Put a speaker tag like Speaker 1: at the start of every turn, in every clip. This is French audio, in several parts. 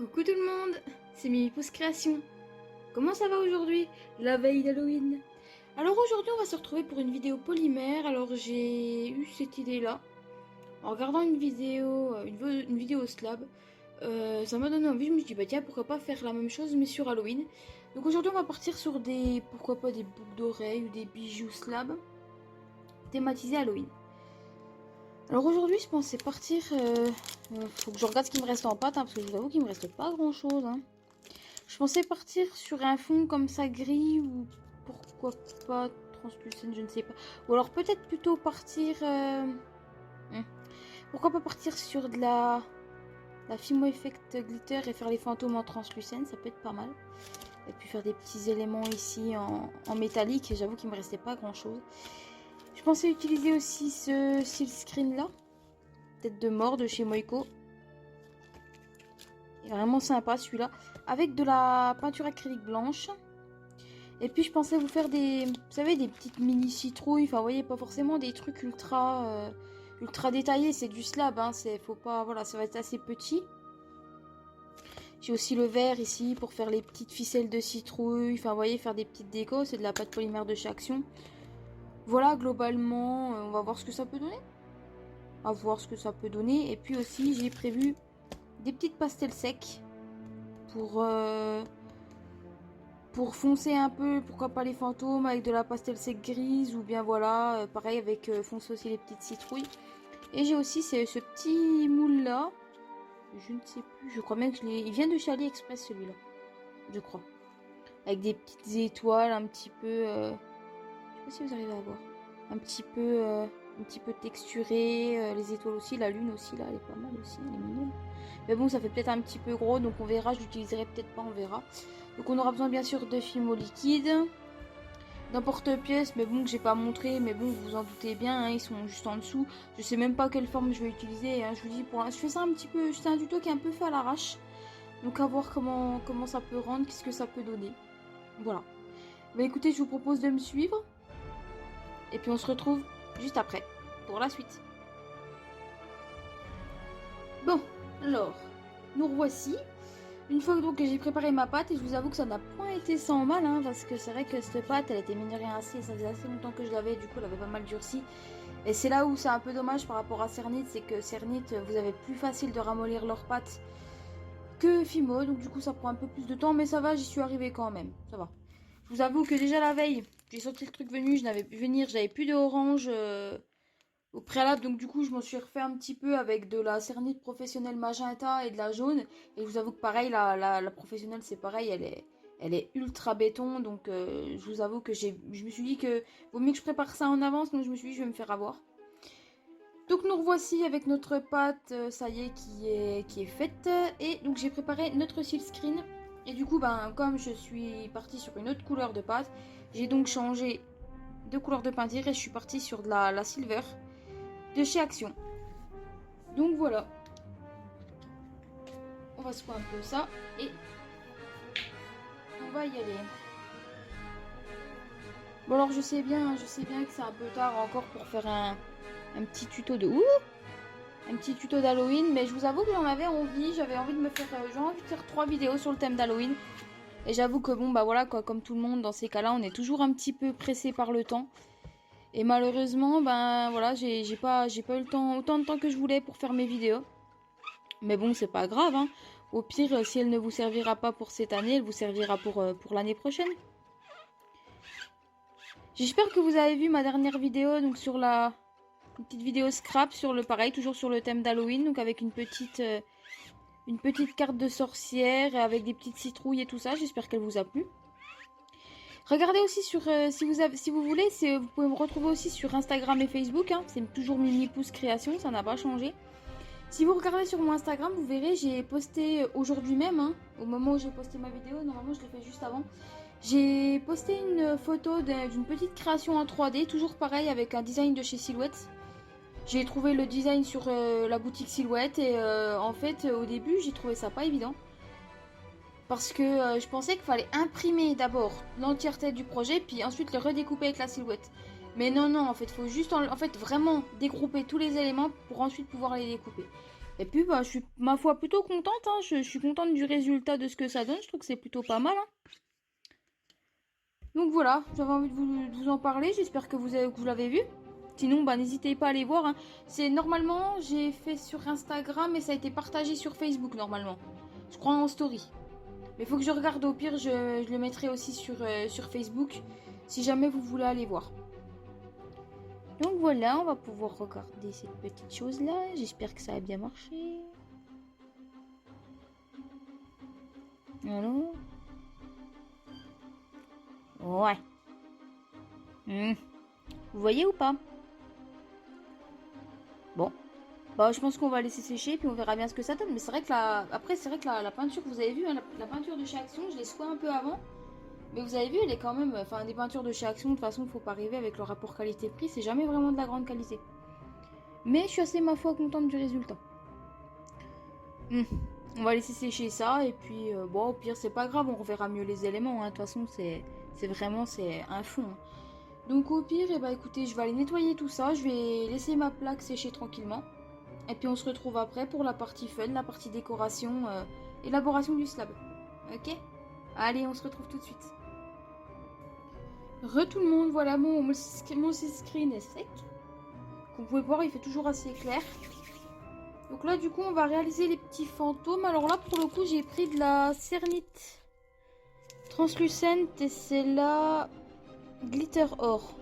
Speaker 1: Coucou tout le monde, c'est Mimi Pouce Création. Comment ça va aujourd'hui, la veille d'Halloween? Alors aujourd'hui on va se retrouver pour une vidéo polymère. Alors j'ai eu cette idée là en regardant une vidéo, une vidéo slab. Ça m'a donné envie, je me suis dit bah tiens pourquoi pas faire la même chose mais sur Halloween. Donc aujourd'hui on va partir sur pourquoi pas des boucles d'oreilles ou des bijoux slab thématisés Halloween. Alors aujourd'hui je pensais partir, faut que je regarde ce qui me reste en pâte parce que je vous avoue qu'il me reste pas grand chose. Je pensais partir sur un fond comme ça gris ou pourquoi pas translucent, je ne sais pas. Ou alors peut-être plutôt partir, pourquoi pas partir sur de la Fimo Effect Glitter et faire les fantômes en translucent, ça peut être pas mal. Et puis faire des petits éléments ici en métallique, et j'avoue qu'il me restait pas grand chose. Je pensais utiliser aussi ce seal screen là, tête de mort de chez Moiko. Il est vraiment sympa celui-là, avec de la peinture acrylique blanche. Et puis je pensais vous faire des, vous savez, des petites mini citrouilles. Enfin, vous voyez, pas forcément des trucs ultra détaillés. C'est du slab, hein. Faut pas, voilà, ça va être assez petit. J'ai aussi le verre ici pour faire les petites ficelles de citrouille. Enfin, vous voyez, faire des petites décos. C'est de la pâte polymère de chez Action. Voilà, globalement, on va voir ce que ça peut donner. À voir ce que ça peut donner. Et puis aussi, j'ai prévu des petites pastels secs pour foncer un peu, pourquoi pas les fantômes avec de la pastel sec grise, ou bien voilà, pareil avec foncer aussi les petites citrouilles. Et j'ai aussi ce petit moule là, je ne sais plus, je crois même que il vient de chez AliExpress celui-là, je crois. Avec des petites étoiles un petit peu, je sais pas si vous arrivez à voir, un petit peu texturé, les étoiles aussi, la lune aussi là, elle est pas mal aussi, elle est mignonne. Mais bon, ça fait peut-être un petit peu gros, donc on verra, je l'utiliserai peut-être pas, on verra. Donc on aura besoin bien sûr de Fimo liquide, d'un porte-pièce, mais bon que j'ai pas montré, mais bon vous vous en doutez bien, hein, ils sont juste en dessous. Je sais même pas quelle forme je vais utiliser, hein, je vous dis pour l'instant, je fais ça un petit peu, c'est un tuto qui est un peu fait à l'arrache. Donc à voir comment ça peut rendre, qu'est-ce que ça peut donner. Voilà. Bah écoutez, je vous propose de me suivre, et puis on se retrouve juste après, pour la suite. Bon, alors, nous revoici. Une fois donc que j'ai préparé ma pâte, et je vous avoue que ça n'a point été sans mal, hein, parce que c'est vrai que cette pâte, elle était mine de rien ça faisait assez longtemps que je l'avais, du coup elle avait pas mal durci. Et c'est là où c'est un peu dommage par rapport à Cernit, c'est que Cernit, vous avez plus facile de ramollir leur pâte que Fimo, donc du coup ça prend un peu plus de temps, mais ça va, j'y suis arrivée quand même, ça va. Je vous avoue que déjà la veille, j'ai sorti le truc venu, j'avais plus de orange au préalable, donc du coup je m'en suis refait un petit peu avec de la Cernit professionnelle magenta et de la jaune. Et je vous avoue que pareil, la professionnelle c'est pareil, elle est ultra béton. Donc je vous avoue que je me suis dit que vaut mieux que je prépare ça en avance. Donc je me suis dit je vais me faire avoir. Donc nous revoici avec notre pâte, ça y est, qui est faite. Et donc j'ai préparé notre seal screen. Et du coup ben comme je suis partie sur une autre couleur de pâte, j'ai donc changé de couleur de peinture et je suis partie sur de la silver de chez Action. Donc voilà. On va secouer un peu ça et on va y aller. Bon alors je sais bien que c'est un peu tard encore pour faire un petit tuto de un petit tuto d'Halloween, mais je vous avoue que j'en avais envie, j'avais envie de me faire, j'ai envie de faire 3 vidéos sur le thème d'Halloween. Et j'avoue que bon bah voilà quoi, comme tout le monde dans ces cas-là, on est toujours un petit peu pressé par le temps. Et malheureusement, ben voilà, j'ai pas eu le temps, autant de temps que je voulais pour faire mes vidéos. Mais bon, c'est pas grave, hein. Au pire, si elle ne vous servira pas pour cette année, elle vous servira pour l'année prochaine. J'espère que vous avez vu ma dernière vidéo, donc sur une petite vidéo scrap sur le pareil, toujours sur le thème d'Halloween, donc avec une petite carte de sorcière avec des petites citrouilles et tout ça. J'espère qu'elle vous a plu. Regardez aussi sur, si vous voulez, vous pouvez me retrouver aussi sur Instagram et Facebook, hein. C'est toujours Mimi Pouce Création, ça n'a pas changé. Si vous regardez sur mon Instagram, vous verrez, j'ai posté aujourd'hui même, hein, au moment où j'ai posté ma vidéo, normalement je l'ai fait juste avant. J'ai posté une photo d'une petite création en 3D, toujours pareil avec un design de chez Silhouette. J'ai trouvé le design sur la boutique Silhouette et en fait au début j'ai trouvé ça pas évident. Parce que je pensais qu'il fallait imprimer d'abord l'entièreté du projet, puis ensuite le redécouper avec la silhouette. Mais non, en fait, il faut juste vraiment dégrouper tous les éléments pour ensuite pouvoir les découper. Et puis, bah, je suis, ma foi, plutôt contente, hein. Je suis contente du résultat de ce que ça donne. Je trouve que c'est plutôt pas mal, hein. Donc voilà, j'avais envie de vous en parler. J'espère que que vous l'avez vu. Sinon, bah, n'hésitez pas à aller voir, hein. C'est normalement, j'ai fait sur Instagram et ça a été partagé sur Facebook, normalement. Je crois en story. Mais il faut que je regarde, au pire, je le mettrai aussi sur Facebook, si jamais vous voulez aller voir. Donc voilà, on va pouvoir regarder cette petite chose-là. J'espère que ça a bien marché. Alors. Ouais. Vous voyez ou pas? Bon. Bah, je pense qu'on va laisser sécher, puis on verra bien ce que ça donne. Mais c'est vrai que après, c'est vrai que la peinture, vous avez vu, hein, la peinture de chez Action, je l'ai secouée un peu avant. Mais vous avez vu, elle est quand même. Enfin, des peintures de chez Action, de toute façon, faut pas arriver avec le rapport qualité-prix. C'est jamais vraiment de la grande qualité. Mais je suis assez, ma foi, contente du résultat. On va laisser sécher ça. Et puis, bon, au pire, c'est pas grave. On reverra mieux les éléments, hein. De toute façon, c'est vraiment c'est un fond, hein. Donc, au pire, et bah écoutez, je vais aller nettoyer tout ça. Je vais laisser ma plaque sécher tranquillement. Et puis, on se retrouve après pour la partie fun, la partie décoration, élaboration du slab. Ok? Allez, on se retrouve tout de suite. Tout le monde, voilà, mon screen est sec. Comme vous pouvez voir, il fait toujours assez clair. Donc là, du coup, on va réaliser les petits fantômes. Alors là, pour le coup, j'ai pris de la cernite translucente et c'est la glitter or.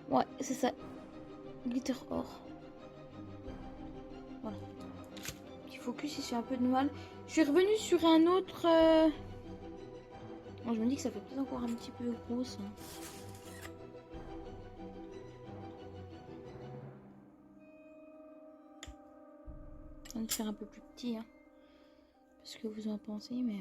Speaker 1: Ouais, c'est ça. Glitter or. Voilà. Petit focus ici, un peu de mal. Je suis revenue sur un autre... Bon, je me dis que ça fait peut-être encore un petit peu gros, ça. On va faire un peu plus petit, hein. Parce que vous en pensez, mais...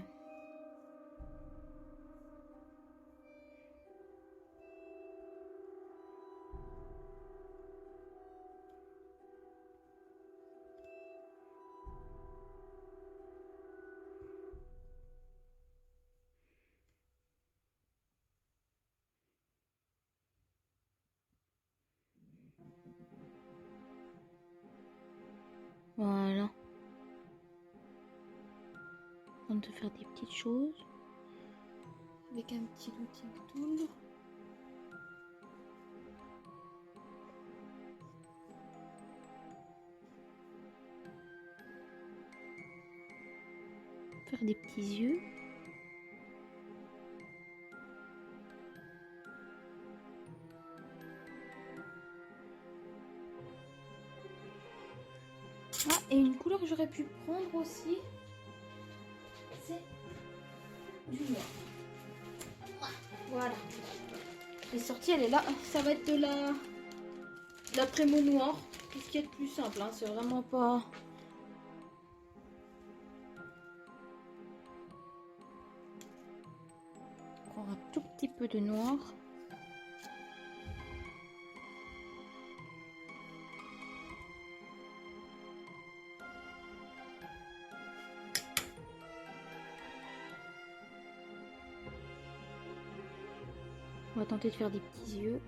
Speaker 1: Voilà. On va faire des petites choses. Avec un petit outil tool. Faire des petits yeux. Ah, et une couleur que j'aurais pu prendre aussi, c'est du noir. Voilà. Elle est sortie, elle est là. Ça va être de la Prémo noire. Qu'est-ce qu'il y a de plus simple, hein? C'est vraiment pas... Encore un tout petit peu de noir. On va tenter de faire des petits yeux.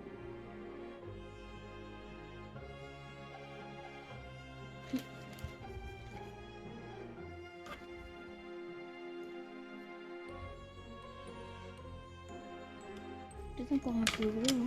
Speaker 1: Peut-être encore un peu gros, hein.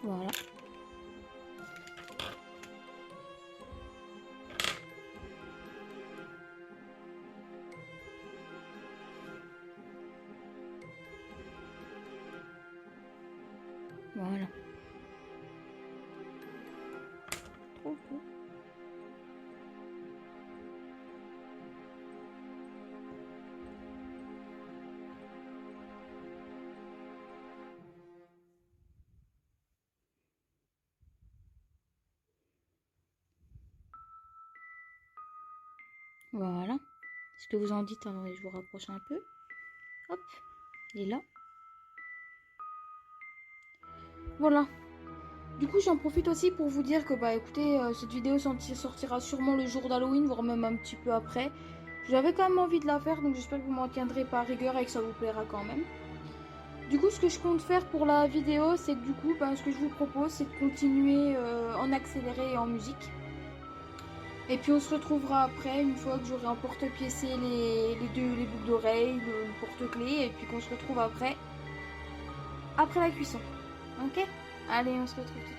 Speaker 1: Voilà. Voilà. Trop beau. Voilà. Ce que vous en dites, alors je vous rapproche un peu. Hop, il est là. Voilà. Du coup, j'en profite aussi pour vous dire que, bah écoutez, cette vidéo sortira sûrement le jour d'Halloween, voire même un petit peu après. J'avais quand même envie de la faire, donc j'espère que vous m'en tiendrez par rigueur et que ça vous plaira quand même. Du coup, ce que je compte faire pour la vidéo, c'est que du coup, ce que je vous propose, c'est de continuer en accéléré et en musique. Et puis on se retrouvera après, une fois que j'aurai emporte-piécé les boucles d'oreilles, le porte-clés, et puis qu'on se retrouve après la cuisson. Ok? Allez, on se retrouve tout de suite.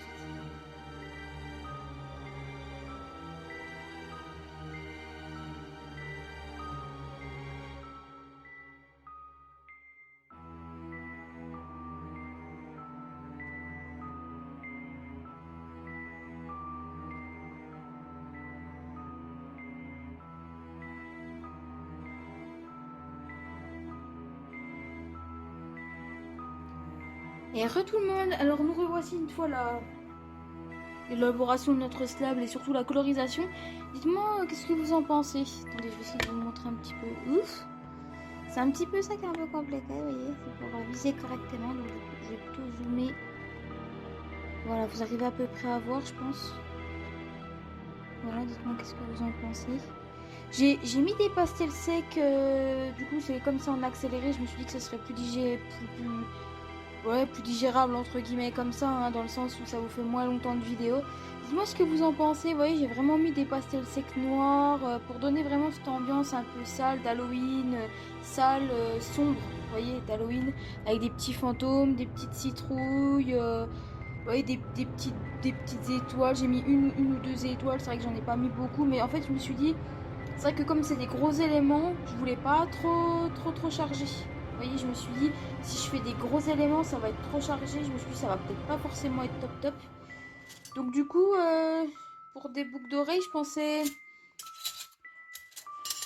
Speaker 1: Et re tout le monde, alors nous revoici une fois l'élaboration de notre slab et surtout la colorisation. Dites-moi, qu'est-ce que vous en pensez? Attendez, je vais essayer de vous montrer un petit peu. Ouf! C'est un petit peu ça qui est un peu compliqué, vous voyez, c'est pour viser correctement. Donc je vais plutôt zoomer. Voilà, vous arrivez à peu près à voir, je pense. Voilà, dites-moi qu'est-ce que vous en pensez. J'ai mis des pastels secs, du coup c'est comme ça en accéléré, je me suis dit que ça serait plus plus digérable entre guillemets comme ça, hein, dans le sens où ça vous fait moins longtemps de vidéo. Dites-moi ce que vous en pensez. Vous voyez, j'ai vraiment mis des pastels secs noirs pour donner vraiment cette ambiance un peu sale d'Halloween, sale, sombre, vous voyez, d'Halloween, avec des petits fantômes, des petites citrouilles, vous voyez, des petites étoiles. J'ai mis une ou deux étoiles, c'est vrai que j'en ai pas mis beaucoup, mais en fait je me suis dit, c'est vrai que comme c'est des gros éléments, je voulais pas trop charger. Vous voyez, je me suis dit, si je fais des gros éléments, ça va être trop chargé. Je me suis dit, ça va peut-être pas forcément être top. Donc du coup, pour des boucles d'oreilles, je pensais...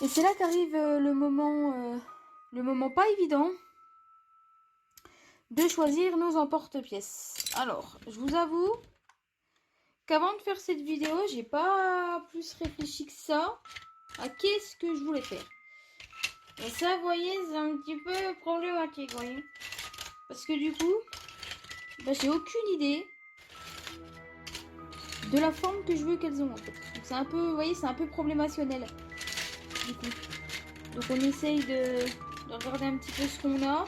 Speaker 1: Et c'est là qu'arrive le moment pas évident de choisir nos emporte-pièces. Alors, je vous avoue qu'avant de faire cette vidéo, j'ai pas plus réfléchi que ça à qu'est-ce que je voulais faire. Et ça, vous voyez, c'est un petit peu problématique, vous voyez. Parce que du coup, j'ai aucune idée de la forme que je veux qu'elles ont, en fait. Donc c'est un peu, vous voyez, c'est un peu problémationnel, du coup. Donc on essaye de regarder un petit peu ce qu'on a.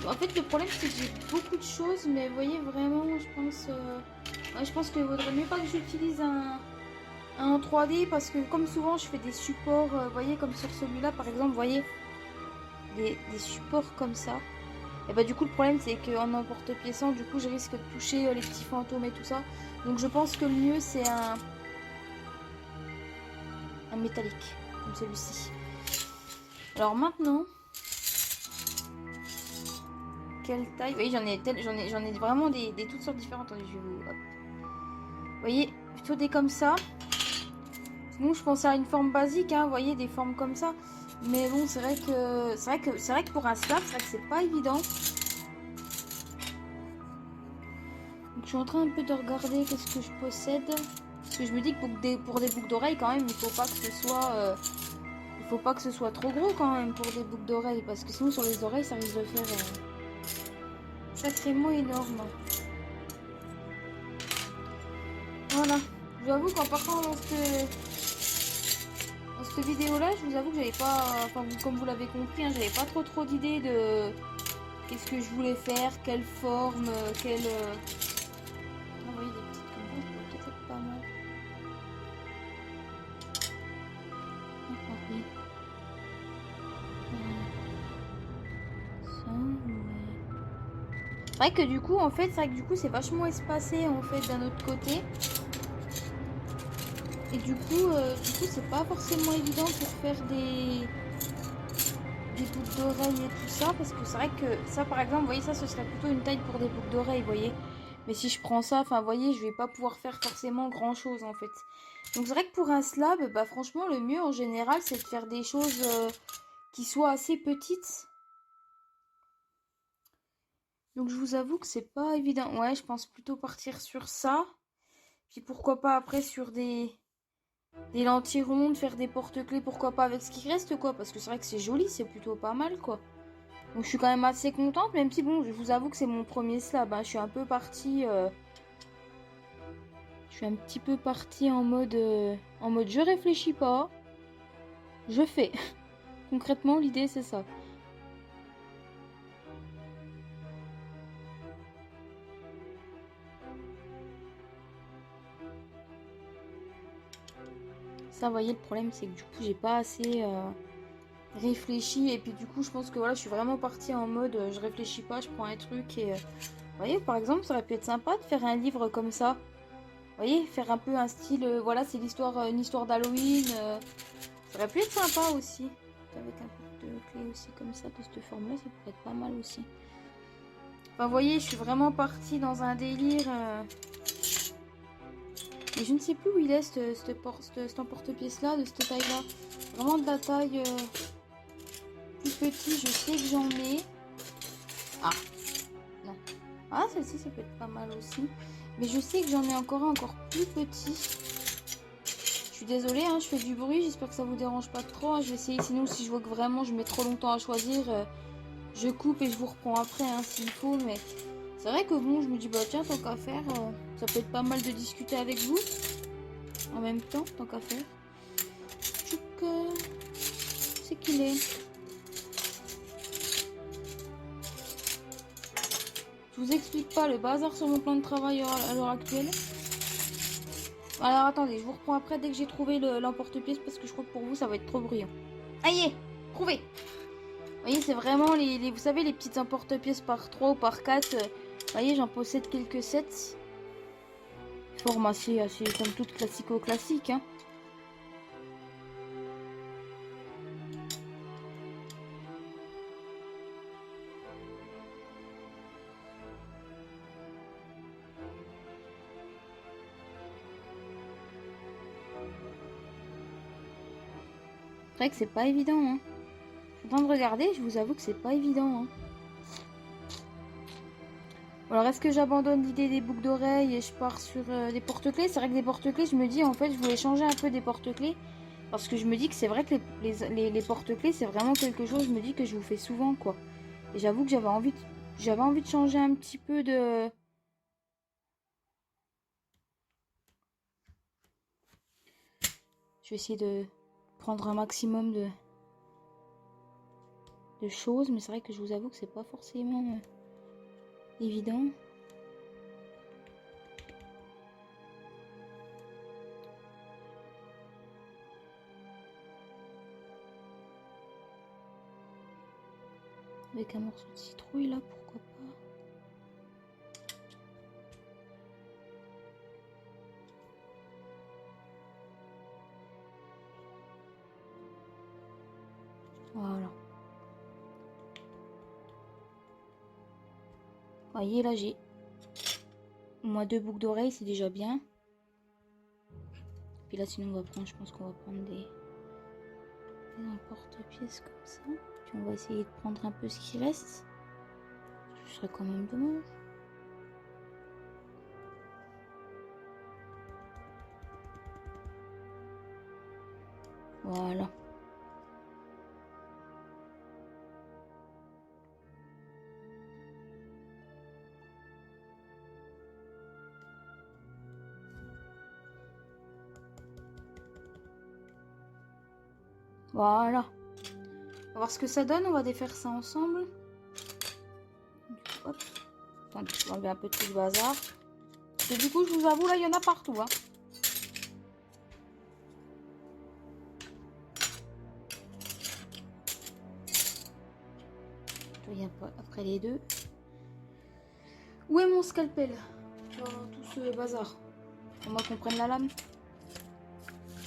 Speaker 1: En fait, le problème, c'est que j'ai beaucoup de choses, mais vous voyez, vraiment, je pense qu'il vaudrait mieux pas que j'utilise un 3D, parce que comme souvent, je fais des supports, vous voyez, comme sur celui-là, par exemple, vous voyez, des supports comme ça. Et bah du coup le problème c'est qu'en emporte-piéçant, du coup je risque de toucher les petits fantômes et tout ça. Donc je pense que le mieux c'est un métallique comme celui-ci. Alors maintenant, quelle taille? Oui, j'en ai vraiment des toutes sortes différentes. Attendez, je vais vous... Hop. Vous voyez, plutôt des comme ça. Sinon je pensais à une forme basique, hein, vous voyez, des formes comme ça. Mais bon, c'est vrai que pour un slab, c'est vrai que c'est pas évident. Donc, je suis en train un peu de regarder qu'est-ce que je possède. Parce que je me dis que pour des boucles d'oreilles, quand même, il faut pas que ce soit trop gros quand même pour des boucles d'oreilles. Parce que sinon, sur les oreilles, ça risque de faire sacrément énorme. Voilà. Je vous avoue qu'en partant dans cette vidéo-là, je vous avoue que j'avais pas... Enfin, comme vous l'avez compris, hein, j'avais pas trop d'idées de... Qu'est-ce que je voulais faire, quelle forme, quelle... Ah oui, des petites comme ça, ça peut peut-être être pas mal. Ah oui. Ça, ouais. C'est vrai que du coup, en fait, c'est vachement espacé en fait d'un autre côté. Et du coup, c'est pas forcément évident pour faire des boucles d'oreilles et tout ça, parce que c'est vrai que ça, par exemple, vous voyez, ça, ce serait plutôt une taille pour des boucles d'oreilles, vous voyez. Mais si je prends ça, enfin, vous voyez, je vais pas pouvoir faire forcément grand chose en fait. Donc c'est vrai que pour un slab, bah franchement, le mieux en général, c'est de faire des choses qui soient assez petites. Donc je vous avoue que c'est pas évident. Ouais, je pense plutôt partir sur ça. Puis pourquoi pas après sur des des lentilles rondes, faire des porte-clés, pourquoi pas avec ce qui reste quoi, parce que c'est vrai que c'est joli, c'est plutôt pas mal quoi. Donc je suis quand même assez contente, même si bon, je vous avoue que c'est mon premier slab, hein. Je suis un peu partie, je suis un petit peu partie en mode je réfléchis pas, je fais. Concrètement l'idée c'est ça. Ça, vous voyez, le problème, c'est que du coup, j'ai pas assez réfléchi. Et puis, du coup, je pense que voilà, je suis vraiment partie en mode je réfléchis pas, je prends un truc. Et vous voyez, par exemple, ça aurait pu être sympa de faire un livre comme ça. Vous voyez, faire un peu un style. Voilà, c'est l'histoire, une histoire d'Halloween. Ça aurait pu être sympa aussi. Avec un peu de clé aussi, comme ça, de cette forme-là, ça pourrait être pas mal aussi. Enfin, vous voyez, je suis vraiment partie dans un délire. Et je ne sais plus où il est, cet emporte-pièce là, de cette taille là. Vraiment de la taille plus petit, je sais que j'en ai. Ah, non. Ah, celle-ci, ça peut être pas mal aussi. Mais je sais que j'en ai encore plus petit. Je suis désolée, hein, je fais du bruit, j'espère que ça vous dérange pas trop. Hein. Je vais essayer, sinon si je vois que vraiment je mets trop longtemps à choisir, je coupe et je vous reprends après hein, s'il faut. Mais c'est vrai que bon, je me dis, bah tiens, tant qu'à faire, ça peut être pas mal de discuter avec vous. En même temps, tant qu'à faire. C'est qu'il est. Je vous explique pas le bazar sur mon plan de travail à l'heure actuelle. Alors attendez, je vous reprends après dès que j'ai trouvé l'emporte-pièce parce que je crois que pour vous ça va être trop bruyant. Aïe, trouvé. Vous voyez, c'est vraiment vous savez, les petites emporte-pièces par 3 ou par 4. Vous voyez, j'en possède quelques sets. Forme assez comme toute classico-classique. Hein. C'est vrai que c'est pas évident. Hein. Je suis en train de regarder, je vous avoue que c'est pas évident. Hein. Alors, est-ce que j'abandonne l'idée des boucles d'oreilles et je pars sur des porte-clés? C'est vrai que des porte-clés, je me dis, en fait, je voulais changer un peu des porte-clés. Parce que je me dis que c'est vrai que les porte-clés, c'est vraiment quelque chose, je me dis que je vous fais souvent, quoi. Et j'avoue que j'avais envie de changer un petit peu de... Je vais essayer de prendre un maximum de choses, mais c'est vrai que je vous avoue que c'est pas forcément évident. Avec un morceau de citrouille là, pourquoi pas. Voilà. Vous voyez là, j'ai au moins 2 boucles d'oreilles, c'est déjà bien. Puis là, sinon, on va prendre, je pense qu'on va prendre des emporte-pièces comme ça. Puis on va essayer de prendre un peu ce qui reste. Ce serait quand même dommage. Voilà. Voilà. On va voir ce que ça donne. On va défaire ça ensemble. Hop. Attendez, je vais enlever un peu tout le bazar. Parce que du coup, je vous avoue, là, il y en a partout. Hein. Je reviens pas après les deux. Où est mon scalpel? Tout ce bazar. On va qu'on prenne la lame.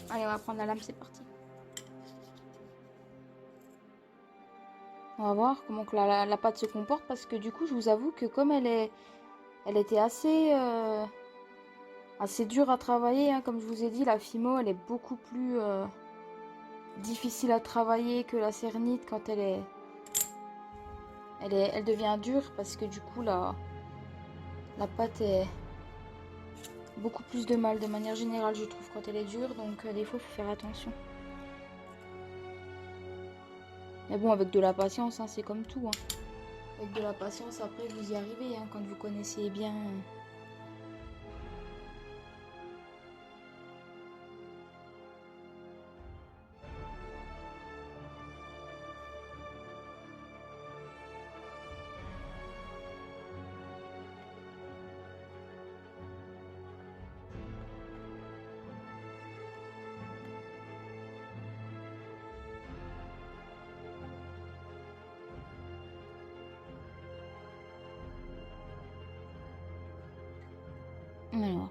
Speaker 1: Allez, on va prendre la lame, c'est parti. On va voir comment que la pâte se comporte parce que du coup, je vous avoue que comme elle était assez dure à travailler, hein, comme je vous ai dit, la Fimo, elle est beaucoup plus difficile à travailler que la Cernite quand elle devient dure parce que du coup, la pâte est beaucoup plus de mal de manière générale, je trouve, quand elle est dure. Donc des fois, il faut faire attention. Mais bon, avec de la patience, hein, c'est comme tout. Hein. Avec de la patience, après, vous y arrivez, hein, quand vous connaissez bien. Alors.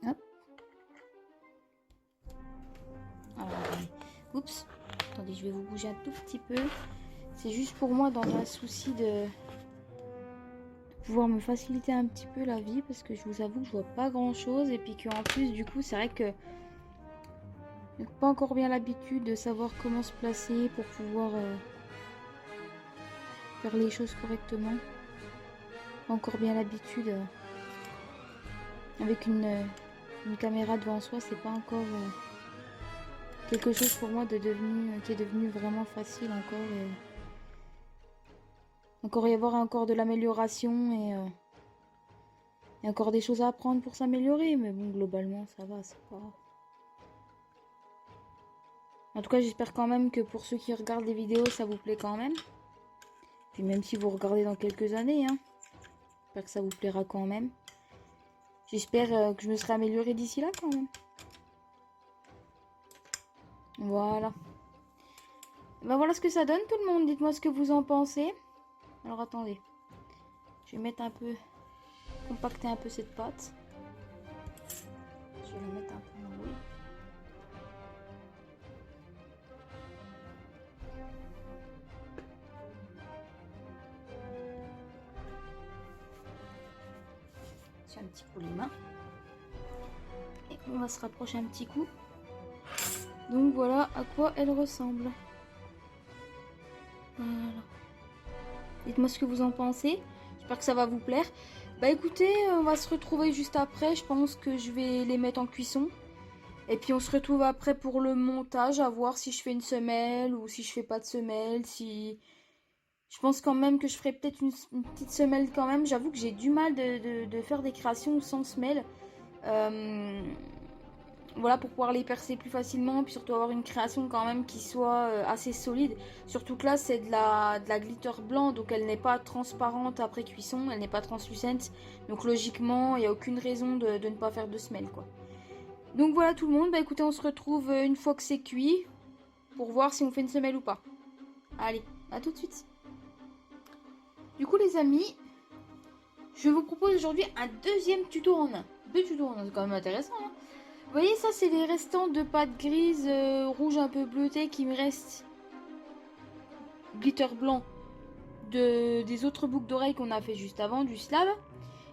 Speaker 1: Hop. Alors, oups. Attendez, je vais vous bouger un tout petit peu. C'est juste pour moi dans un souci de pouvoir me faciliter un petit peu la vie, parce que je vous avoue que je vois pas grand chose, et puis qu'en plus du coup c'est vrai que j'ai pas encore bien l'habitude de savoir comment se placer pour pouvoir faire les choses correctement. Pas encore bien l'habitude avec une caméra devant soi, c'est pas encore quelque chose pour moi qui est devenu vraiment facile encore. Encore y avoir encore de l'amélioration et encore des choses à apprendre pour s'améliorer, mais bon, globalement ça va, c'est pas... En tout cas, j'espère quand même que pour ceux qui regardent les vidéos, ça vous plaît quand même. Puis même si vous regardez dans quelques années, hein, j'espère que ça vous plaira quand même. J'espère que je me serai améliorée d'ici là quand même. Voilà. Ben voilà ce que ça donne tout le monde. Dites-moi ce que vous en pensez. Alors attendez. Je vais mettre un peu... compacter un peu cette pâte. Je vais la mettre un peu en haut. Sur un petit coup les mains. Et on va se rapprocher un petit coup. Donc voilà à quoi elle ressemble. Voilà. Dites-moi ce que vous en pensez. J'espère que ça va vous plaire. Bah écoutez, on va se retrouver juste après. Je pense que je vais les mettre en cuisson. Et puis on se retrouve après pour le montage, à voir si je fais une semelle ou si je fais pas de semelle. Si... Je pense quand même que je ferai peut-être une petite semelle quand même. J'avoue que j'ai du mal de faire des créations sans semelle. Voilà, pour pouvoir les percer plus facilement, puis surtout avoir une création quand même qui soit assez solide. Surtout que là c'est de la glitter blanc, donc elle n'est pas transparente après cuisson, elle n'est pas translucente. Donc logiquement, il n'y a aucune raison de ne pas faire de semelle quoi. Donc voilà tout le monde, bah écoutez, on se retrouve une fois que c'est cuit, pour voir si on fait une semelle ou pas. Allez, à tout de suite. Du coup les amis, je vous propose aujourd'hui un deuxième tuto en un. Deux tutos en un, c'est quand même intéressant hein. Vous voyez, ça, c'est les restants de pâte grise, rouge un peu bleuté qui me reste. Glitter blanc des autres boucles d'oreilles qu'on a fait juste avant, du slab.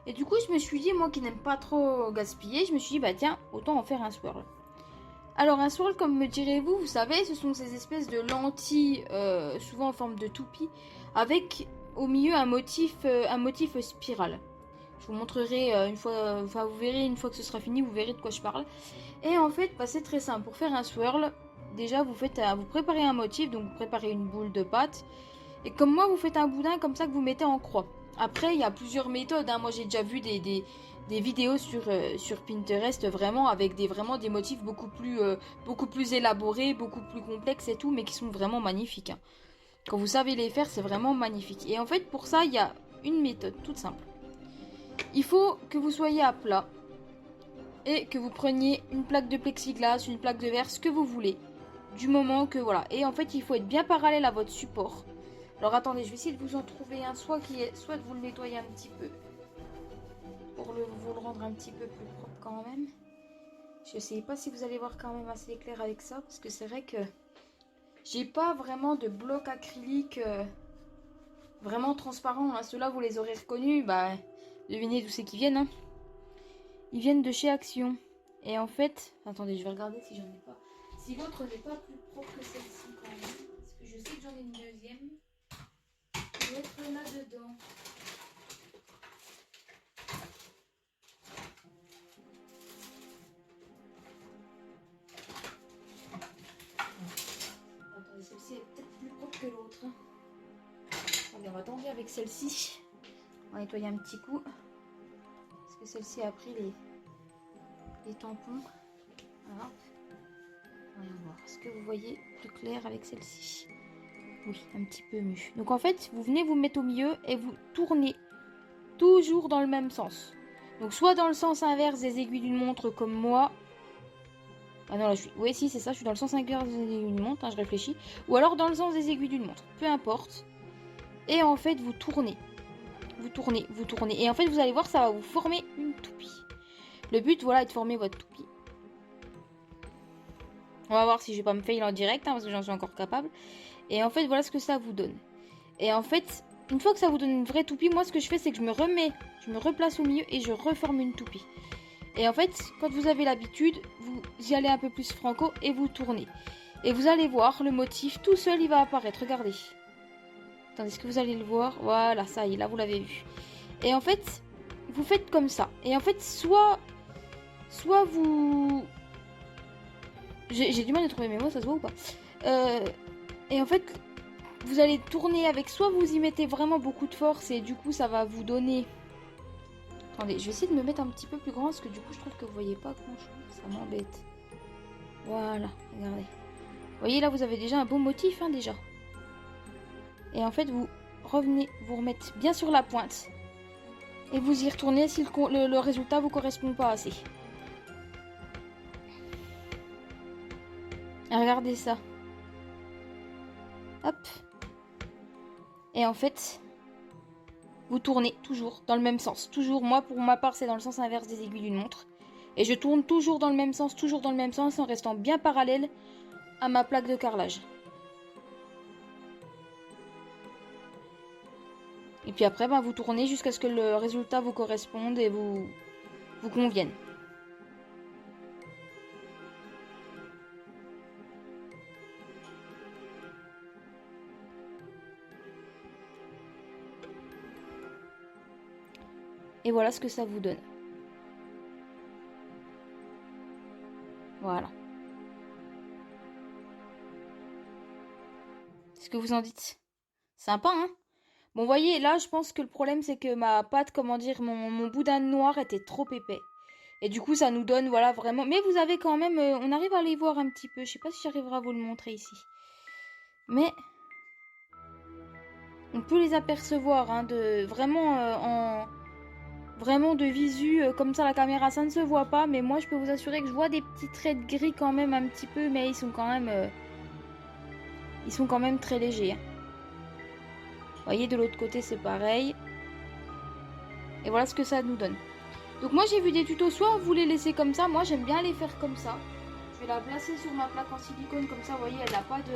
Speaker 1: Et du coup, je me suis dit, moi qui n'aime pas trop gaspiller, je me suis dit, bah tiens, autant en faire un swirl. Alors, un swirl, comme me direz-vous, vous savez, ce sont ces espèces de lentilles, souvent en forme de toupie, avec au milieu un motif spirale. Je vous montrerai une fois, enfin vous verrez une fois que ce sera fini, vous verrez de quoi je parle. Et en fait, bah, c'est très simple. Pour faire un swirl, déjà vous préparez un motif, donc vous préparez une boule de pâte. Et comme moi, vous faites un boudin comme ça que vous mettez en croix. Après, il y a plusieurs méthodes. Hein. Moi, j'ai déjà vu des vidéos sur Pinterest vraiment avec des motifs beaucoup plus élaborés, beaucoup plus complexes et tout, mais qui sont vraiment magnifiques. Hein. Quand vous savez les faire, c'est vraiment magnifique. Et en fait, pour ça, il y a une méthode toute simple. Il faut que vous soyez à plat et que vous preniez une plaque de plexiglas, une plaque de verre, ce que vous voulez. Du moment que voilà. Et en fait, il faut être bien parallèle à votre support. Alors attendez, je vais essayer de vous en trouver un, soit de vous le nettoyer un petit peu pour vous le rendre un petit peu plus propre quand même. Je ne sais pas si vous allez voir quand même assez clair avec ça, parce que c'est vrai que J'ai pas vraiment de bloc acrylique vraiment transparent. Hein. Ceux-là, vous les aurez reconnus. Bah, devinez d'où c'est qu'ils viennent. Hein. Ils viennent de chez Action. Et en fait, attendez, je vais regarder si j'en ai pas. Si l'autre n'est pas plus propre que celle-ci quand même. Parce que je sais que j'en ai une deuxième. Je vais être là-dedans. Attendez, celle-ci est peut-être plus propre que l'autre. Hein. Allez, on va tenter avec celle-ci. On va nettoyer un petit coup. Parce que celle-ci a pris les tampons. Voilà. Voyons voir. Est-ce que vous voyez plus clair avec celle-ci? Oui, un petit peu mieux. Donc en fait, vous venez vous mettre au milieu et vous tournez toujours dans le même sens. Donc soit dans le sens inverse des aiguilles d'une montre comme moi. Ah non, là je suis... Oui, si, c'est ça, je suis dans le sens inverse des aiguilles d'une montre, hein, je réfléchis. Ou alors dans le sens des aiguilles d'une montre, peu importe. Et en fait, vous tournez. Vous tournez, vous tournez. Et en fait, vous allez voir, ça va vous former une toupie. Le but, voilà, est de former votre toupie. On va voir si je vais pas me fail en direct, hein, parce que j'en suis encore capable. Et en fait, voilà ce que ça vous donne. Et en fait, une fois que ça vous donne une vraie toupie, moi, ce que je fais, c'est que je me replace au milieu et je reforme une toupie. Et en fait, quand vous avez l'habitude, vous y allez un peu plus franco et vous tournez. Et vous allez voir, le motif, tout seul, il va apparaître. Regardez. Attendez, est-ce que vous allez le voir? Voilà, ça y est, là, vous l'avez vu. Et en fait, vous faites comme ça. Et en fait, soit vous... J'ai du mal à trouver mes mots, ça se voit ou pas? Et en fait, vous allez tourner avec... Soit vous y mettez vraiment beaucoup de force et du coup, ça va vous donner... Attendez, je vais essayer de me mettre un petit peu plus grand parce que du coup, je trouve que vous voyez pas grand-chose. Ça m'embête. Voilà, regardez. Vous voyez, là, vous avez déjà un beau motif, hein, déjà. Et en fait, vous revenez vous remettre bien sur la pointe. Et vous y retournez si le résultat vous correspond pas assez. Regardez ça. Hop. Et en fait, vous tournez toujours dans le même sens. Toujours, moi, pour ma part, c'est dans le sens inverse des aiguilles d'une montre. Et je tourne toujours dans le même sens, en restant bien parallèle à ma plaque de carrelage. Et puis après, vous tournez jusqu'à ce que le résultat vous corresponde et vous convienne. Et voilà ce que ça vous donne. Voilà. Ce que vous en dites? Sympa, hein? Bon, voyez, là, je pense que le problème, c'est que ma pâte, comment dire, mon boudin noir était trop épais. Et du coup, ça nous donne, voilà, vraiment... Mais vous avez quand même... on arrive à les voir un petit peu. Je sais pas si j'arriverai à vous le montrer ici. Mais... on peut les apercevoir, hein, vraiment de visu, comme ça, la caméra, ça ne se voit pas. Mais moi, je peux vous assurer que je vois des petits traits de gris quand même, un petit peu. Mais ils sont quand même très légers, hein. Vous voyez, de l'autre côté, c'est pareil. Et voilà ce que ça nous donne. Donc moi, j'ai vu des tutos, soit vous les laissez comme ça. Moi, j'aime bien les faire comme ça. Je vais la placer sur ma plaque en silicone, comme ça, vous voyez, elle n'a pas de...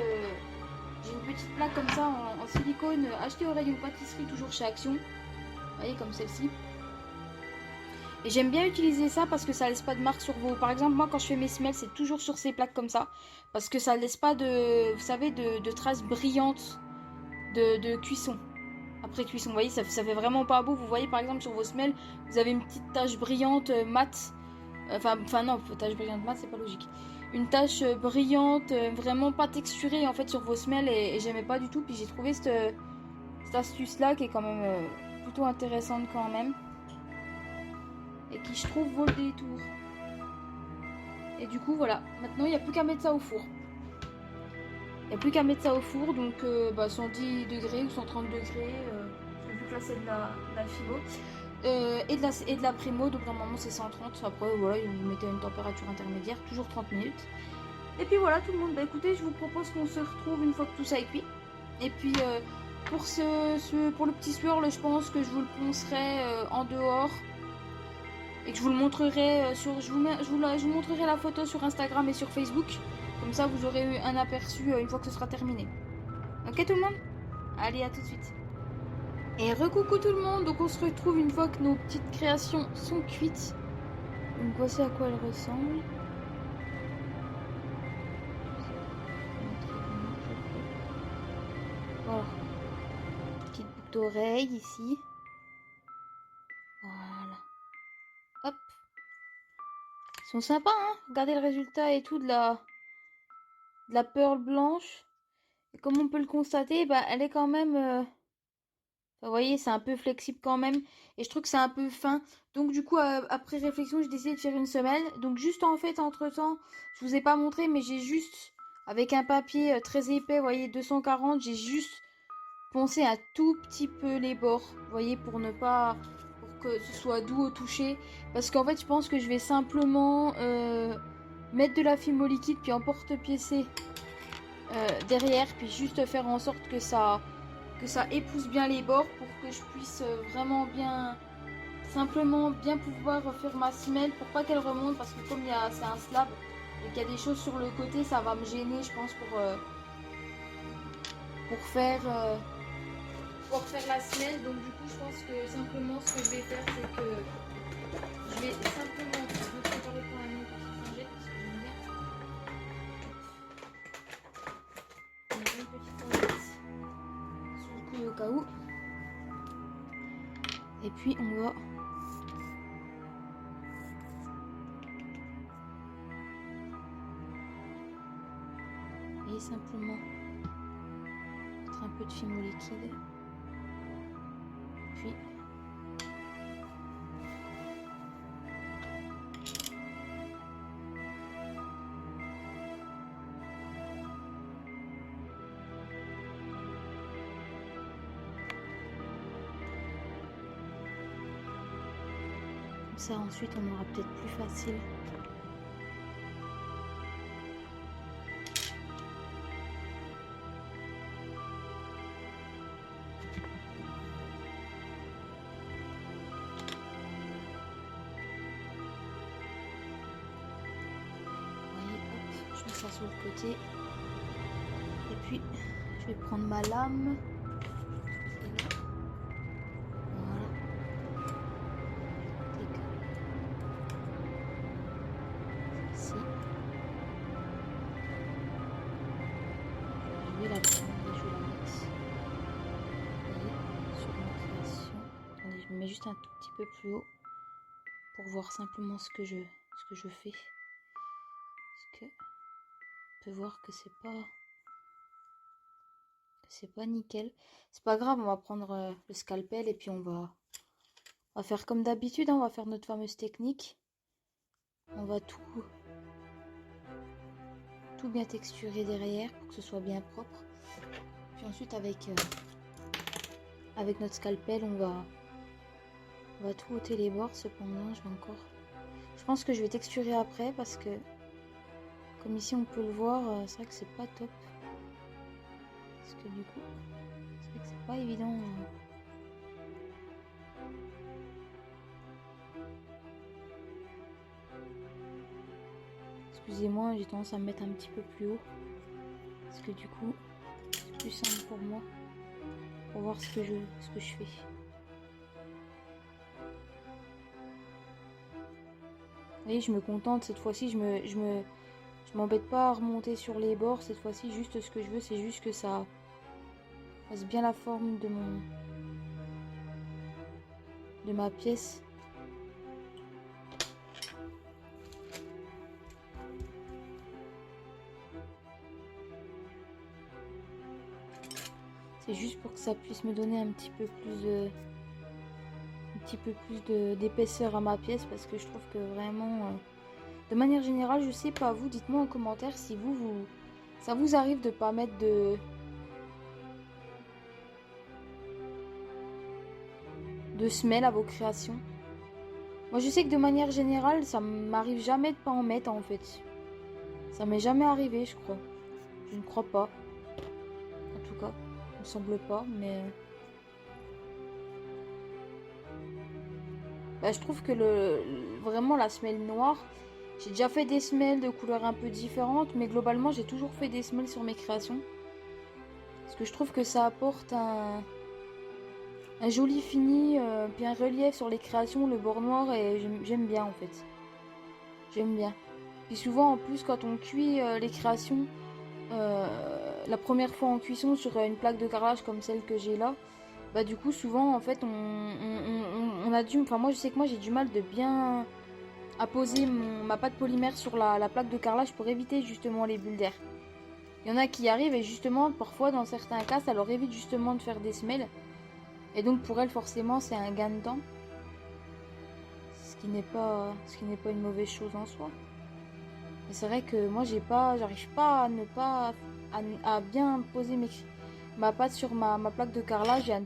Speaker 1: J'ai une petite plaque comme ça en silicone, achetée au rayon pâtisserie, toujours chez Action. Vous voyez, comme celle-ci. Et j'aime bien utiliser ça parce que ça laisse pas de marque sur vos... Par exemple, moi, quand je fais mes semelles, c'est toujours sur ces plaques comme ça. Parce que ça laisse pas de... Vous savez, de traces brillantes de cuisson. Après cuisson, vous voyez, ça fait vraiment pas beau. Vous voyez, par exemple, sur vos semelles, vous avez une petite tache brillante mate. Enfin non, tache brillante mate, c'est pas logique. Une tache brillante, vraiment pas texturée, en fait, sur vos semelles. Et j'aimais pas du tout. Puis j'ai trouvé cette astuce-là qui est quand même plutôt intéressante quand même. Et qui, je trouve, vaut le détour. Et du coup, voilà. Maintenant, il n'y a plus qu'à mettre ça au four. Il n'y a plus qu'à mettre ça au four, donc 110 degrés ou 130 degrés, vu que là c'est de la Fibo, et de la Primo, donc normalement c'est 130, après voilà, vous mettez une température intermédiaire, toujours 30 minutes. Et puis voilà tout le monde, écoutez, je vous propose qu'on se retrouve une fois que tout ça est cuit. Et puis pour le petit swirl, je pense que je vous le poncerai en dehors. Et que je vous le montrerai je vous montrerai la photo sur Instagram et sur Facebook. Comme ça, vous aurez eu un aperçu une fois que ce sera terminé. Ok tout le monde? Allez, à tout de suite. Et recoucou tout le monde, donc on se retrouve une fois que nos petites créations sont cuites. Donc voici à quoi elles ressemblent. Voilà. Petite boucle d'oreille ici. Voilà. Hop. Ils sont sympas, hein? Regardez le résultat et tout de la perle blanche. Et comme on peut le constater, bah, elle est quand même... Vous voyez, c'est un peu flexible quand même. Et je trouve que c'est un peu fin. Donc du coup, après réflexion, j'ai décidé de faire une semelle. Donc juste en fait, entre-temps, je vous ai pas montré, mais j'ai juste, avec un papier très épais, vous voyez, 240, j'ai juste poncé un tout petit peu les bords. Vous voyez, pour ne pas... pour que ce soit doux au toucher. Parce qu'en fait, je pense que je vais simplement mettre de la fimo liquide, puis en porte-piécer derrière. Puis juste faire en sorte que ça épouse bien les bords pour que je puisse vraiment bien, simplement bien pouvoir faire ma semelle pour pas qu'elle remonte parce que comme c'est un slab et qu'il y a des choses sur le côté, ça va me gêner je pense pour faire la semelle. Donc du coup je pense que simplement ce que je vais faire c'est que je vais simplement me préparer pour un autre petit parce que j'aime bien. On a une petite lingette sous le coude au cas où. Et puis on va et simplement mettre un peu de fimo liquide. Puis comme ça ensuite on aura peut-être plus facile. Ça sur le côté et puis je vais prendre ma lame et là, voilà, ici je vais la prendre et je vais la mettre sur ma création. Attendez, je me mets juste un tout petit peu plus haut pour voir simplement ce que je fais parce que on peut voir que c'est pas nickel. C'est pas grave, on va prendre le scalpel et puis on va faire comme d'habitude, hein, on va faire notre fameuse technique. On va tout bien texturer derrière pour que ce soit bien propre. Puis ensuite avec notre scalpel, on va tout ôter les bords. Cependant, je pense que je vais texturer après parce que comme ici on peut le voir, c'est vrai que c'est pas top. Parce que du coup, c'est vrai que c'est pas évident. Excusez-moi, j'ai tendance à me mettre un petit peu plus haut. Parce que du coup, c'est plus simple pour moi. Pour voir ce que je fais. Vous voyez, je me contente cette fois-ci, je m'embête pas à remonter sur les bords. Cette fois-ci, juste ce que je veux, c'est juste que ça fasse bien la forme de ma pièce. C'est juste pour que ça puisse me donner un petit peu plus d'épaisseur à ma pièce parce que je trouve que vraiment, de manière générale, je sais pas vous, dites-moi en commentaire si ça vous arrive de pas mettre de semelle à vos créations. Moi je sais que de manière générale, ça m'arrive jamais de pas en mettre en fait. Ça m'est jamais arrivé, je crois. Je ne crois pas. En tout cas, il me semble pas, mais bah, je trouve que vraiment la semelle noire, J'ai déjà fait des semelles de couleurs un peu différentes, mais globalement j'ai toujours fait des semelles sur mes créations. Parce que je trouve que ça apporte un joli fini, puis un relief sur les créations, le bord noir, et j'aime bien en fait. J'aime bien. Puis souvent en plus quand on cuit les créations, la première fois en cuisson sur une plaque de carrelage comme celle que j'ai là, bah du coup souvent en fait on a dû, enfin moi je sais que moi j'ai du mal de bien apposer ma pâte polymère sur la plaque de carrelage pour éviter justement les bulles d'air. Il y en a qui y arrivent et justement parfois dans certains cas ça leur évite justement de faire des semelles. Et donc pour elles forcément c'est un gain de temps. Ce qui n'est pas une mauvaise chose en soi. Mais c'est vrai que moi j'arrive pas à ne pas à bien poser ma pâte sur ma plaque de carrelage et à ne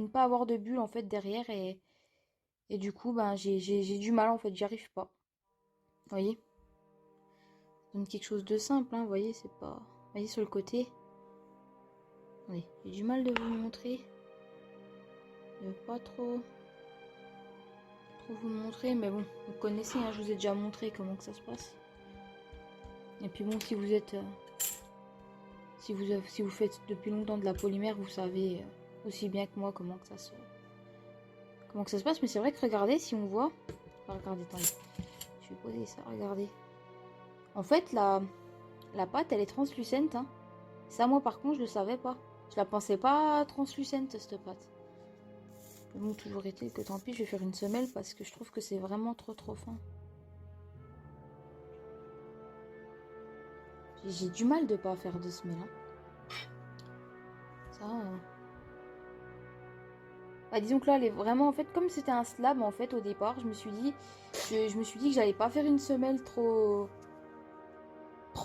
Speaker 1: pas avoir de bulles en fait derrière et du coup ben j'ai du mal en fait, j'y arrive pas. Vous voyez? Donc quelque chose de simple, hein, vous voyez, c'est pas. Vous voyez sur le côté. Oui, j'ai du mal de vous montrer. De pas trop vous montrer, mais bon, vous connaissez, hein, je vous ai déjà montré comment que ça se passe. Et puis bon, si vous êtes si vous faites depuis longtemps de la polymère, vous savez aussi bien que moi comment que ça se passe. Mais c'est vrai que regardez, si on voit, enfin, regardez, attendez, je vais poser ça, regardez. En fait, la pâte, elle est translucente. Hein. Ça, moi, par contre, je le savais pas. Je la pensais pas translucente, cette pâte. Mais bon, toujours est-il que tant pis, je vais faire une semelle parce que je trouve que c'est vraiment trop fin. J'ai du mal de pas faire de semelle. Hein. Ça. Bah, disons que là, elle est vraiment, en fait, comme c'était un slab, en fait, au départ, je me suis dit que j'allais pas faire une semelle trop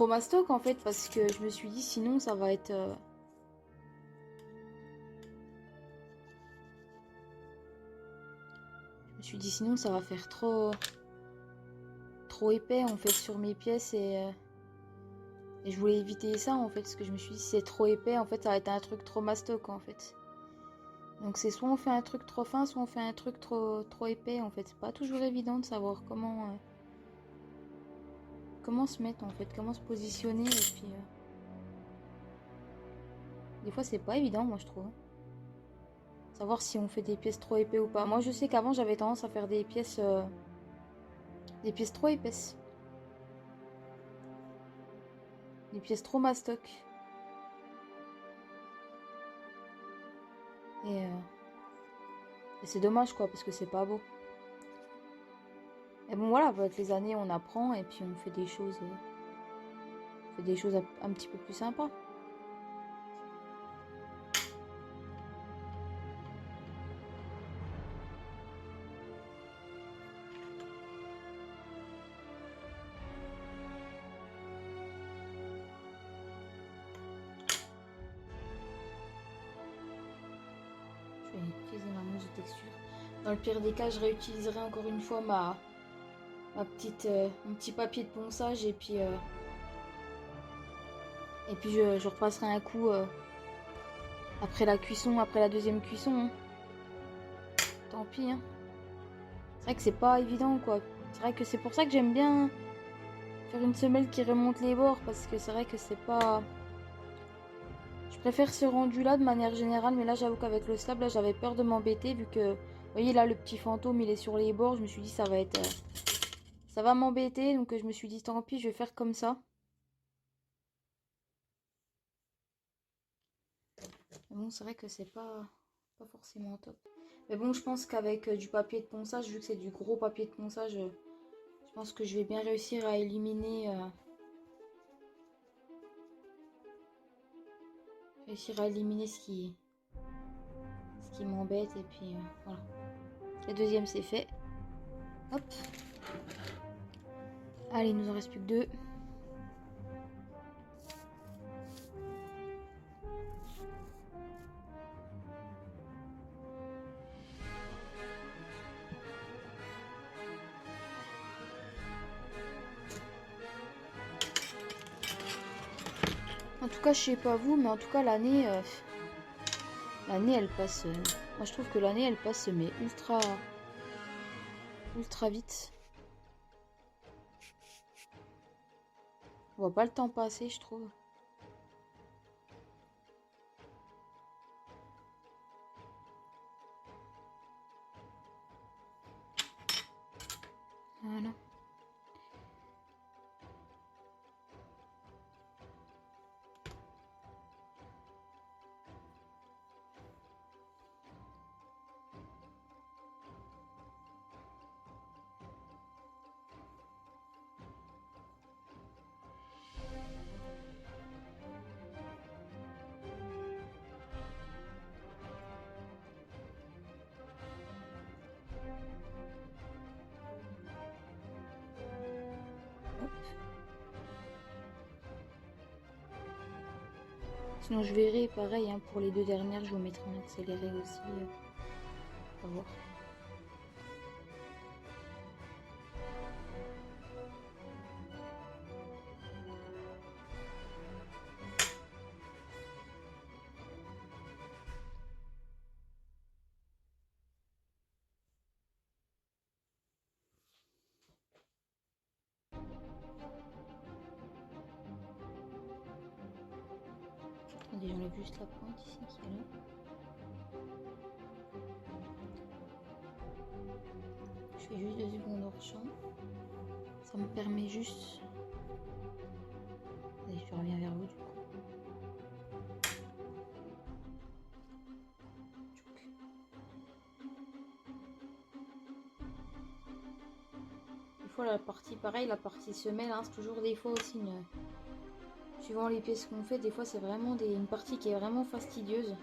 Speaker 1: mastoc, en fait, parce que je me suis dit, sinon, ça va être... Je me suis dit, sinon, ça va faire trop épais, en fait, sur mes pièces, et je voulais éviter ça, en fait, parce que je me suis dit, si c'est trop épais, en fait, ça va être un truc trop mastoc, en fait. Donc c'est soit on fait un truc trop fin, soit on fait un truc trop épais, en fait. C'est pas toujours évident de savoir comment se mettre, en fait, comment se positionner, et puis... Des fois, c'est pas évident, moi, je trouve. Savoir si on fait des pièces trop épais ou pas. Moi, je sais qu'avant, j'avais tendance à faire des pièces trop épaisses. Des pièces trop mastoc. Et c'est dommage, quoi, parce que c'est pas beau. Et bon, voilà, avec les années, on apprend et puis on fait des choses, un petit peu plus sympas. Je vais utiliser ma mousse de texture. Dans le pire des cas, je réutiliserai encore une fois mon petit papier de ponçage et puis je repasserai un coup après la cuisson, après la deuxième cuisson. Hein. Tant pis. Hein. C'est vrai que c'est pas évident quoi. C'est vrai que c'est pour ça que j'aime bien faire une semelle qui remonte les bords parce que c'est vrai que c'est pas. Je préfère ce rendu là de manière générale, mais là j'avoue qu'avec le slab là j'avais peur de m'embêter vu que vous voyez là le petit fantôme il est sur les bords. Je me suis dit ça va être ça va m'embêter donc je me suis dit tant pis je vais faire comme ça. Mais bon c'est vrai que c'est pas forcément top. Mais bon je pense qu'avec du papier de ponçage vu que c'est du gros papier de ponçage, je pense que je vais bien réussir à éliminer ce qui m'embête et puis voilà. La deuxième c'est fait. Hop. Allez, il nous en reste plus que deux. En tout cas, je sais pas vous, mais en tout cas l'année elle passe. Moi je trouve que l'année elle passe mais ultra vite. On voit pas le temps passer, je trouve. Voilà. Hop. Sinon je verrai pareil hein, pour les 2 dernières, je vous mettrai en accéléré aussi. On va voir. Attendez, j'enlève juste la pointe ici qui est là. Je fais juste 2 secondes hors champ. Ça me permet juste... Allez, je reviens vers vous du coup. Des fois la partie, pareil, la partie semelle, hein, c'est toujours des fois aussi une... Suivant les pièces qu'on fait, des fois c'est vraiment une partie qui est vraiment fastidieuse.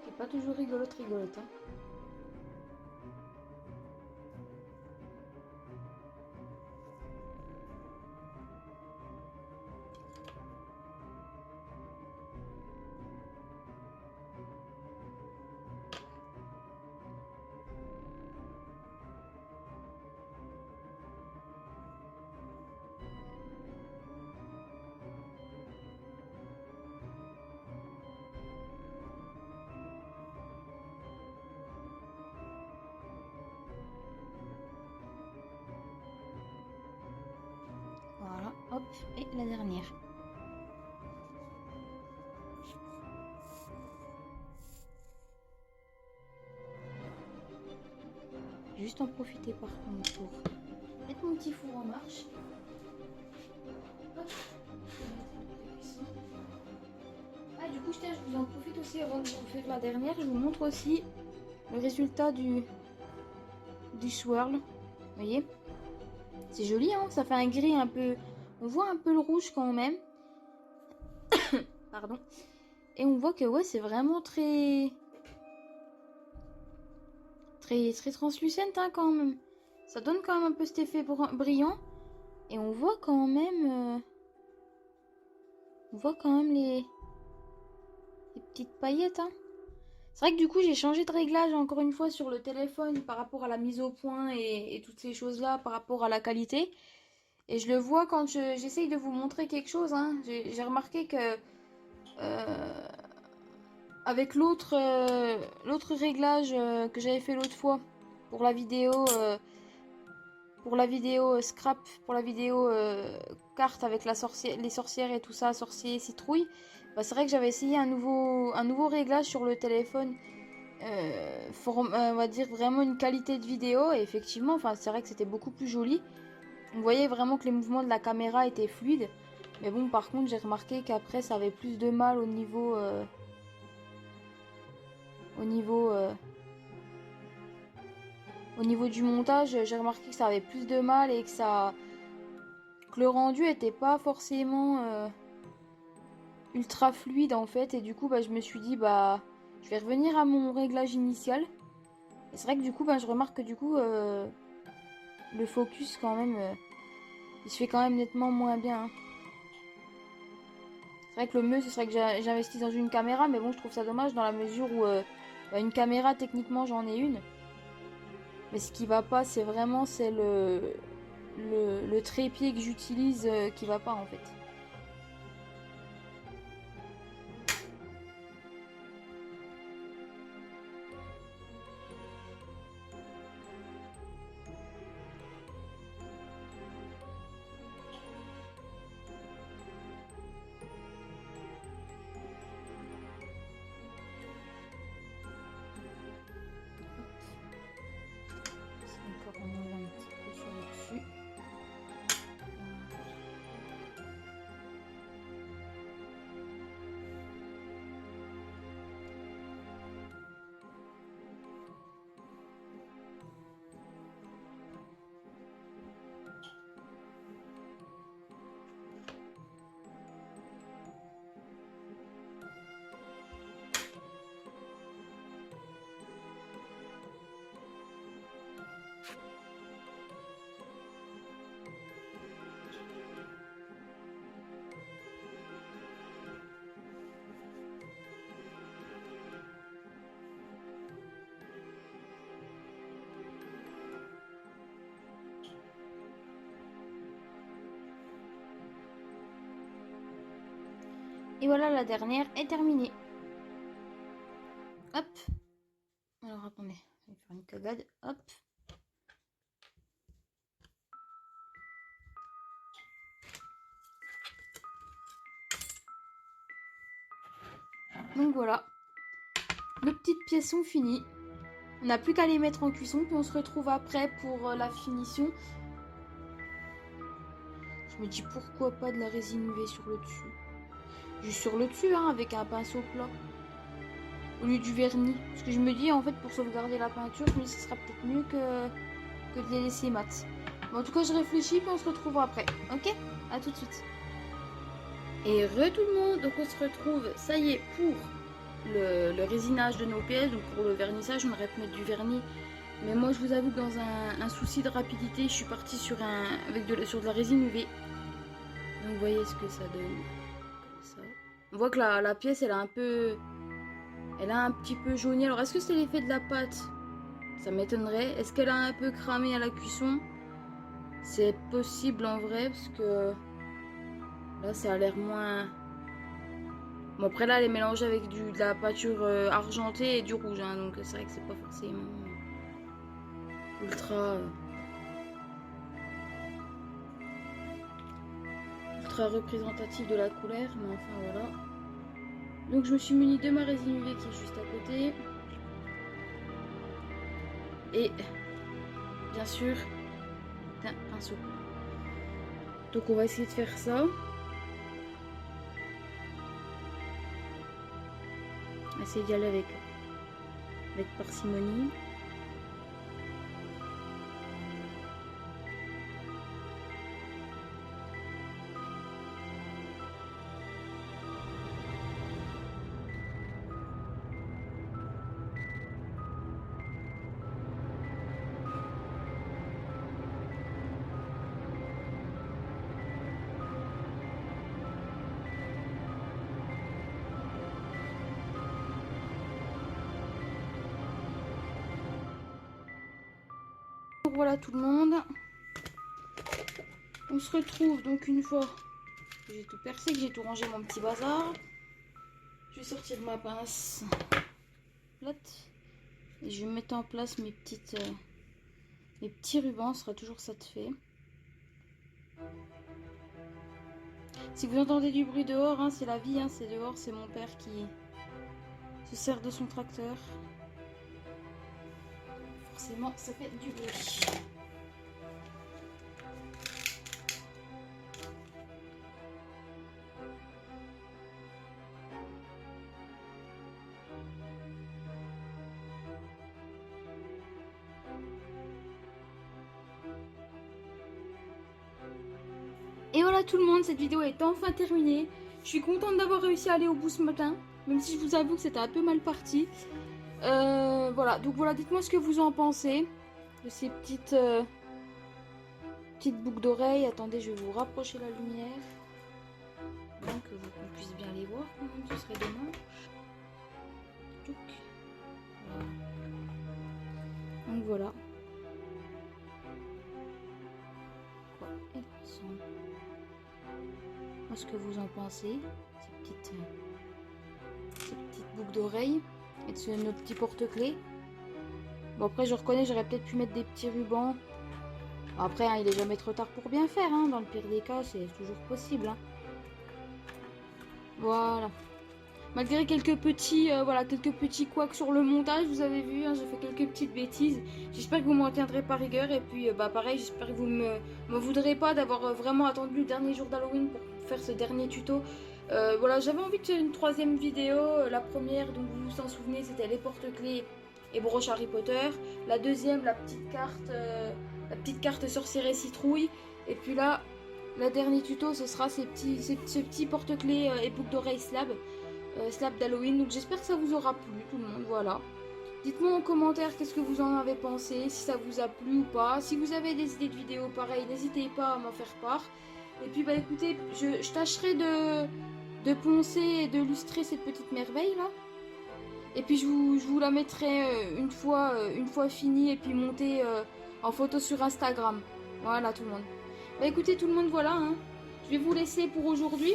Speaker 1: C'est pas toujours rigolote. Hein. Voilà, hop, et la dernière. Juste en profiter par contre pour mettre mon petit four en marche. Hop. Ah du coup je vous en profite aussi avant de vous faire la dernière, je vous montre aussi le résultat du swirl. Vous voyez, c'est joli hein, ça fait un gris un peu, on voit un peu le rouge quand même. Pardon. Et on voit que ouais c'est vraiment très translucente hein, quand même. Ça donne quand même un peu cet effet brillant. Et on voit quand même les petites paillettes hein. C'est vrai que du coup j'ai changé de réglage encore une fois sur le téléphone par rapport à la mise au point et toutes ces choses là par rapport à la qualité. Et je le vois quand j'essaye de vous montrer quelque chose hein. J'ai remarqué que avec l'autre réglage que j'avais fait l'autre fois pour la vidéo scrap, pour la vidéo carte avec les sorcières et tout ça, sorcier, citrouille, bah, c'est vrai que j'avais essayé un nouveau réglage sur le téléphone, on va dire vraiment une qualité de vidéo, et effectivement, enfin, c'est vrai que c'était beaucoup plus joli. On voyait vraiment que les mouvements de la caméra étaient fluides, mais bon, par contre, j'ai remarqué qu'après, ça avait plus de mal au niveau... Au niveau du montage, j'ai remarqué que ça avait plus de mal et que le rendu était pas forcément ultra fluide en fait. Et du coup, bah, je me suis dit, bah, je vais revenir à mon réglage initial. Et c'est vrai que du coup, bah, je remarque que du coup, le focus quand même, il se fait quand même nettement moins bien. Hein. C'est vrai que le mieux, ce serait que j'investisse dans une caméra, mais bon, je trouve ça dommage dans la mesure où bah, une caméra, techniquement, j'en ai une. Mais ce qui va pas, c'est vraiment le trépied que j'utilise qui va pas en fait. Et voilà, la dernière est terminée. Hop. Alors attendez, je vais faire une cagade. Hop. Donc voilà, nos petites pièces sont finies. On n'a plus qu'à les mettre en cuisson, puis on se retrouve après pour la finition. Je me dis pourquoi pas de la résine UV sur le dessus. Juste sur le dessus, hein, avec un pinceau plat. Au lieu du vernis. Parce que je me dis, en fait, pour sauvegarder la peinture, je me dis que ce sera peut-être mieux que de les laisser mat. Bon, en tout cas, je réfléchis, puis on se retrouve après. Ok? À tout de suite. Et tout le monde, donc on se retrouve, ça y est, pour le résinage de nos pièces. Donc pour le vernissage, on aurait pu mettre du vernis. Mais moi, je vous avoue que dans un souci de rapidité, je suis partie sur de la résine UV. Donc vous voyez ce que ça donne. Comme ça. On voit que la pièce, elle a un petit peu jauni. Alors, est-ce que c'est l'effet de la pâte? Ça m'étonnerait. Est-ce qu'elle a un peu cramé à la cuisson? C'est possible en vrai, parce que là, ça a l'air moins... Bon, après là, elle est mélangée avec de la peinture argentée et du rouge. Hein, donc, c'est vrai que c'est pas forcément ultra représentatif de la couleur. Mais enfin, voilà. Donc, je me suis munie de ma résine UV qui est juste à côté. Et, bien sûr, d'un pinceau. Donc, on va essayer de faire ça. Essayer d'y aller avec parcimonie. Voilà tout le monde. On se retrouve donc une fois que j'ai tout percé, que j'ai tout rangé mon petit bazar. Je vais sortir ma pince plate et je vais mettre en place mes petits rubans. Ce sera toujours ça de fait. Si vous entendez du bruit dehors, hein, c'est la vie, hein, c'est dehors, c'est mon père qui se sert de son tracteur. Forcément, ça fait du bruit. Et voilà tout le monde, cette vidéo est enfin terminée. Je suis contente d'avoir réussi à aller au bout ce matin, même si je vous avoue que c'était un peu mal parti. Voilà, donc voilà, dites-moi ce que vous en pensez de ces petites boucles d'oreilles. Attendez, je vais vous rapprocher la lumière. Donc qu'on puisse bien les voir, quand même, ce serait dommage. Voilà. Donc voilà. Quoi elles sont. Moi, ce que vous en pensez, ces petites boucles d'oreilles et de nos petits porte-clés. Bon, après, je reconnais, j'aurais peut-être pu mettre des petits rubans. Après, hein, il est jamais trop tard pour bien faire. Hein. Dans le pire des cas, c'est toujours possible. Hein. Voilà. Malgré quelques petits couacs sur le montage, vous avez vu, hein, j'ai fait quelques petites bêtises. J'espère que vous m'en tiendrez pas rigueur. Et puis, pareil, j'espère que vous me voudrez pas d'avoir vraiment attendu le dernier jour d'Halloween pour faire ce dernier tuto. Voilà, j'avais envie de faire une troisième vidéo. La première, donc vous vous en souvenez, c'était les porte-clés et broches Harry Potter. La deuxième, la petite carte sorcière et citrouille. Et puis là, le dernier tuto, ce sera ces petits porte-clés et boucles d'oreilles slab d'Halloween. Donc j'espère que ça vous aura plu tout le monde. Voilà. Dites-moi en commentaire qu'est-ce que vous en avez pensé, si ça vous a plu ou pas. Si vous avez des idées de vidéos pareilles, n'hésitez pas à m'en faire part. Et puis bah écoutez, je tâcherai de poncer et de lustrer cette petite merveille là. Et puis je vous la mettrai une fois finie et puis montée en photo sur Instagram. Voilà tout le monde. Bah écoutez tout le monde, voilà. Hein. Je vais vous laisser pour aujourd'hui.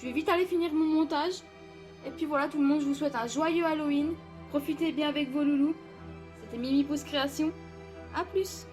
Speaker 1: Je vais vite aller finir mon montage. Et puis voilà tout le monde, je vous souhaite un joyeux Halloween. Profitez bien avec vos loulous. C'était Mimi Pouce Création. A plus.